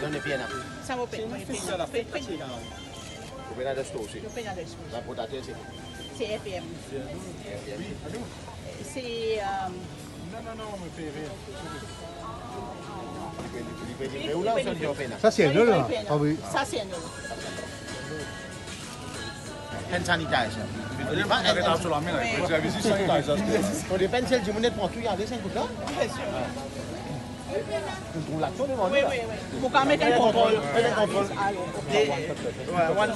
¿Dónde pena? Siamo pena. Vous pena de sto aussi. Io pena adesso. La potato c'est Sì, FM. Sì, Non, me fait rire. Mais où là on s'en dit au pena? Ça, c'est nul, là. Ah oui. Ça, c'est un euro. Hand sanitizer. Arrêtez sur la main, vous avez vu sanitizer. On dépend celle du monnaie pour tout y aller 5 coups là. Bien sûr. On trouve l'action de mon Oui, oui, oui. Vous quand même un contrôle. Allô, ok. Ouais, one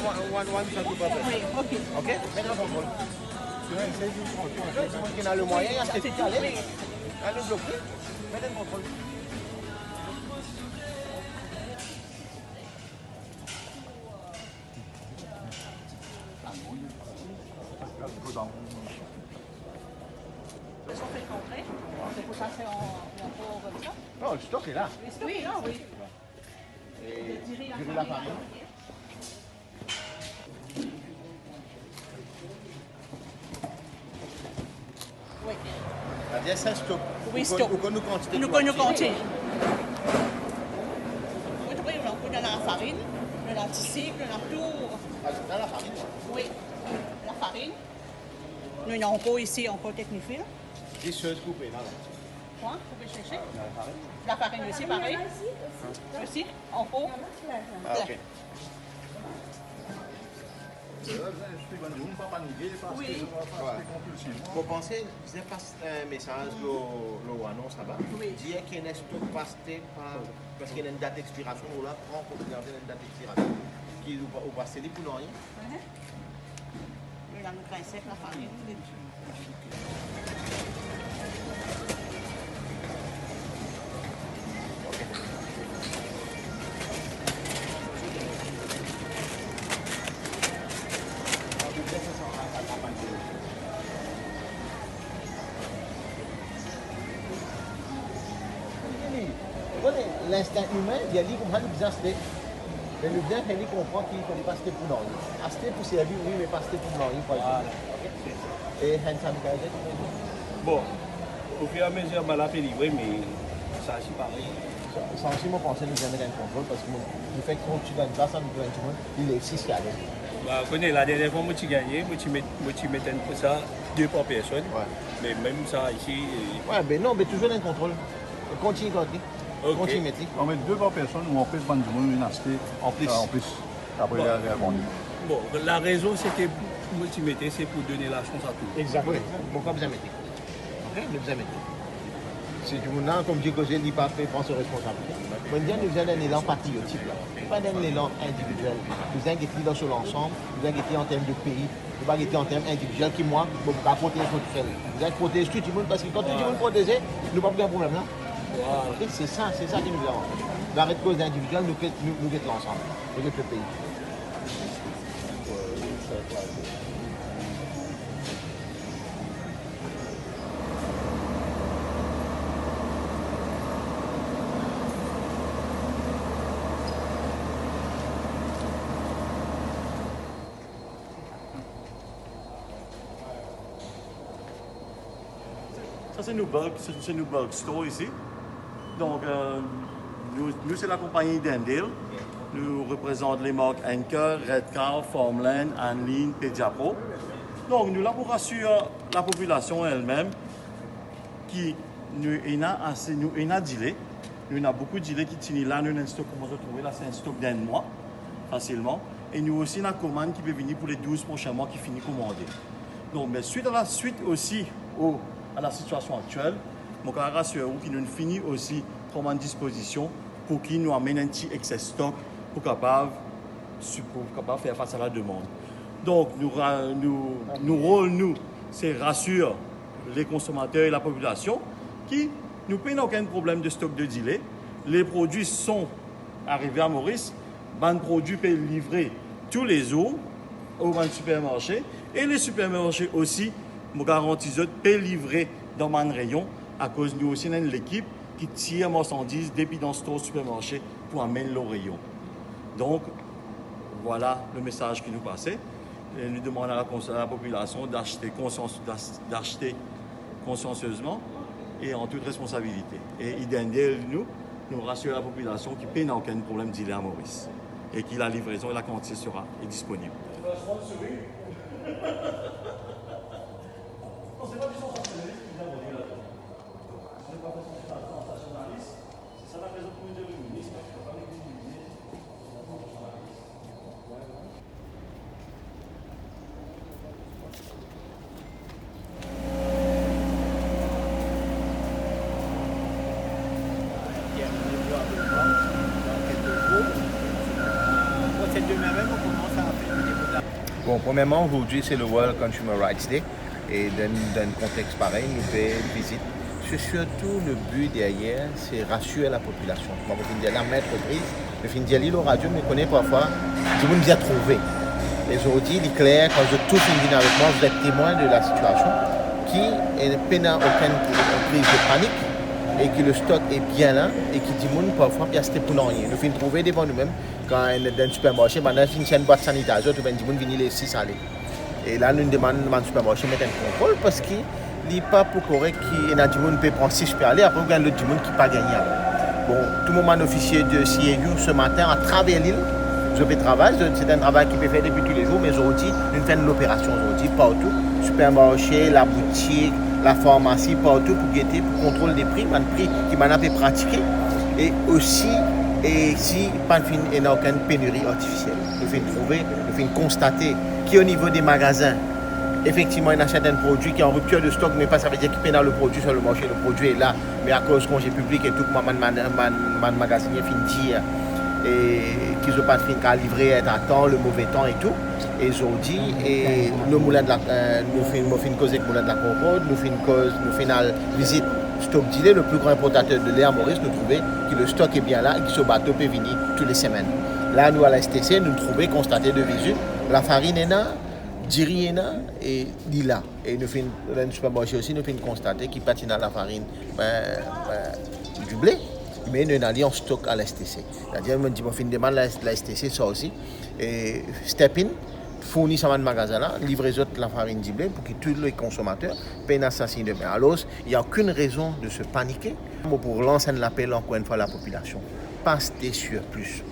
shot per person. Oui, ok. OK? Mettez un contrôle. Si on a le moyen, il y a ce qui aller. Allez bloquer. Mettez un contrôle. Ils sont fait contrer. C'est pour ça que c'est en pot comme ça. Non, le stock est là. Oui, non, oui. Et tirer la farine. Oui. C'est-à-dire ça stock. Oui, stock. Ou qu'on nous quantité. Nous connaissons compter. Oui, on a la farine, on a l'anticycle, on a tout. Dans la farine. Oui, la farine. Nous avons encore ici, encore technifié. Des choses coupées là. Quoi? Vous pouvez chercher? La farine aussi, pareil. Aussi, en pot. Ah, OK. Oui. Vous pensez, c'est pas un message le annonce là-bas? Oui. Dire qu'il y a un stock passé parce qu'il y a une date d'expiration, ou là, prend pour regarder une date d'expiration. Qui ou passer pour nous rien. Nous avons le principe, la farine. L'instinct humain, il y a des gens qui disent mais le bien, il comprend qu'il ne faut pas acheter pour nous. Acheter pour servir, oui, mais pas acheter pour nous. Et hand sanitizer, Bon, au fur et à mesure, je l'ai livré, mais ça c'est pareil. ça aussi, moi, je pense que nous avons un contrôle parce que le fait qu'on tue dans une place, nous avons tout le monde, il est 6 qui a Bah, connais, la dernière fois, je gagné, je mettais ça 2 par personne. Ouais. Mais même ça ici. Ouais, mais non, mais toujours un contrôle. Continue, continue. Ok. Continue, mettez. On met 2 par personne ou on peut vendre du monde une acheter en plus. Après, il y a vendu. Bon, la raison c'est que je mettais, c'est pour donner la chance à tout le monde. Exactement. Pourquoi vous en mettez? Ok, vous en mettez. Si tout le monde, comme dit que j'ai dit, pas fait, prend ses responsabilités. On dit nous avons un élan patriotique, là. Pas un élan individuel. Nous avons été sur l'ensemble, nous avons été en termes de pays, nous avons été en termes individuels qui, moi, vous pouvez protéger tout seul. Vous avez protégé tout le monde parce que quand tout le monde protégé, nous n'avons pas de problème là. Voilà. Ok, c'est ça qui nous avons. L'arrêt de cause individuelle, nous quittons l'ensemble, nous quittons le pays. Ça, c'est nos bulk store ici. Donc, nous c'est la compagnie Dendale. Nous représentons les marques Anchor, Redcar, Farmland, Anlin, Pediapro. Donc, nous là pour rassurer la population elle-même qui nous a assez, nous a dealé. Nous avons beaucoup de dealers qui tiennent là, nous avons un stock, comment vous trouvez là, c'est un stock d'un mois, facilement. Et nous aussi, une commande qui peut venir pour les 12 prochains mois qui finit commander. Donc, mais suite aussi à la situation actuelle, je peux rassurer vous qui nous finit aussi comme en disposition pour qu'il nous amène un petit excès stock pour capable faire face à la demande. Donc, nous rôle, c'est rassurer les consommateurs et la population qui nous payent aucun problème de stock de delay. Les produits sont arrivés à Maurice, les produits peuvent livrer tous les jours au supermarché et les supermarchés aussi, je garantis, peuvent livrer dans mon rayon à cause nous aussi avons l'équipe qui tire marchandises depuis dans ce supermarché pour amener le rayon. Donc, voilà le message qui nous passait. Et nous demandons à la population d'acheter consciencieusement et en toute responsabilité. Et Idendel, nous, nous rassurer la population qui peine aucun problème d'île à Maurice et que la livraison et la quantité sera disponible. Bon, premièrement, aujourd'hui, c'est le World Consumer Rights Day. Et dans un contexte pareil, nous faisons une visite. Surtout, le but derrière, c'est rassurer la population. Moi, je vais dire la maîtrise, je vais dire l'île radio, mais je connais parfois, tout le monde nous a trouvé. Et aujourd'hui, il est clair, quand vous êtes tous venus avec moi, vous êtes témoins de la situation, qui n'est pas aucune prise de panique, et que le stock est bien là, et qui dit parfois, il y a ce pour rien. Nous finissons trouver devant nous-mêmes, quand on est dans le supermarché, maintenant, il y a une boîte sanitaire, tout le monde vient les 6 aller. Et là, nous demandons dans le supermarché de mettre un contrôle, parce qu'il n'est pas pour correct qu'il y a du monde qui peut prendre 6 pour aller, après, il y a l'autre monde qui n'a pas gagné. Bon, tout le monde officier de CIU ce matin à travers l'île. Je fais travail, c'est un travail qui peut faire depuis tous les jours, mais aujourd'hui, nous faisons l'opération aujourd'hui partout, supermarché, la boutique, la pharmacie, partout pour guetter, pour contrôler des prix, un prix qui m'a pas pratiqué, et aussi, et si pas il n'y a aucune pénurie artificielle. Nous faisons trouver, nous faisons constater qu'au niveau des magasins, effectivement, il y a certains produits qui sont en rupture de stock, mais pas ça veut dire qu'il y a le produit sur le marché, le produit est là, mais à cause du congé public et tout, mon magasinier finit dire et qu'ils n'ont pas fini qu'à livrer à temps, le mauvais temps et tout. Et aujourd'hui, et le moulin de la, nous faisons une cause avec le moulin de la Concorde, nous faisons une visite stock dealer, le plus grand importateur de lait à Maurice, nous trouvons que le stock est bien là et que ce bateau peut venir toutes les semaines. Là, nous à la STC, nous trouvons, constater de visu, la farine est là, du riz est là et lila. Et nous faisons dans le supermarché aussi, nous faisons constater qu'il patine la farine du blé. Mais nous avons en stock à la STC. C'est-à-dire, on fait une demande à la STC, ça aussi. Et Step In fournit ça dans le magasin là, livrer la farine du blé pour que tous les consommateurs paient un assassin de mer. Alors, il n'y a aucune raison de se paniquer. Pour lancer un appel encore une fois à la population, pas des surplus,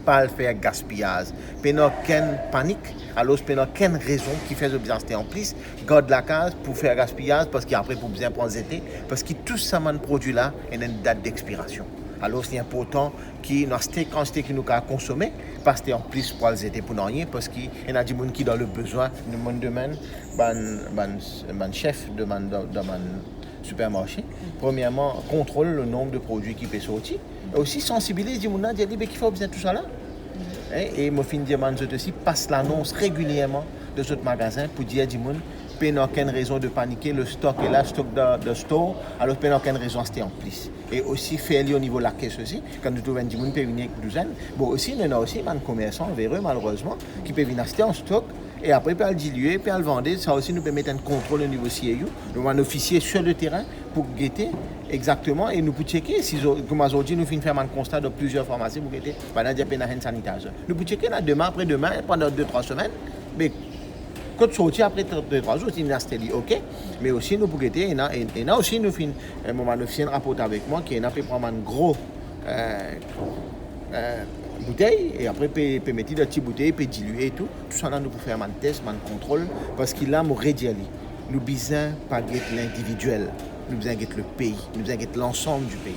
pas le faire gaspillage, pas aucune panique. Alors, il n'y a aucune raison qui fait besoin de en plus, garde la case pour faire gaspillage parce qu'après pour bien prendre été, parce que tout ça produit là a une date d'expiration. Alors c'est important qu'il y ait une quantité que nous avons consommé, parce que en plus pour les été pour rien, parce qu'il y a des gens qui ont le besoin de mon domaine, mon chef de mon supermarché. Premièrement, contrôle le nombre de produits qui peuvent sortir, et aussi sensibiliser les gens qui qu'il faut besoin de tout ça là. Et moi, je demande aussi, passe l'annonce régulièrement de ce magasin pour dire à des gens, il n'y a aucune raison de paniquer, le stock est là, le stock de store, alors il n'y a aucune raison de rester en plus. Et aussi, faire au niveau de la caisse aussi, quand nous trouvons des gens qui peuvent venir avec une douzaine, bon aussi, il y en a aussi des commerçants véreux, malheureusement, qui peuvent venir acheter en stock, et après, ils peuvent le diluer, puis le vendre. Ça aussi nous permet un contrôle au niveau CIU. Nous avons un officier sur le terrain pour guetter exactement, et nous pouvons checker, si, comme aujourd'hui, nous faisons un constat de plusieurs pharmacies pour guetter, pendant qu'il y a un sanitaire. Nous pouvons checker demain, après-demain, pendant 2-3 semaines, mais quand tu sortis après 2-3 jours, c'est une astélie, ok. Mais aussi, nous pouvons guetter, et là aussi, nous faisons un officier rapport avec moi qui est peut prendre un gros bouteille, et après peut mettre des petites bouteilles, peut diluer et tout. Tout ça là, nous pouvons faire un test, un contrôle, parce qu'il a mon rédiali. Nous besoin pas guetter l'individuel, nous besoin guetter le pays, nous besoin guetter l'ensemble du pays.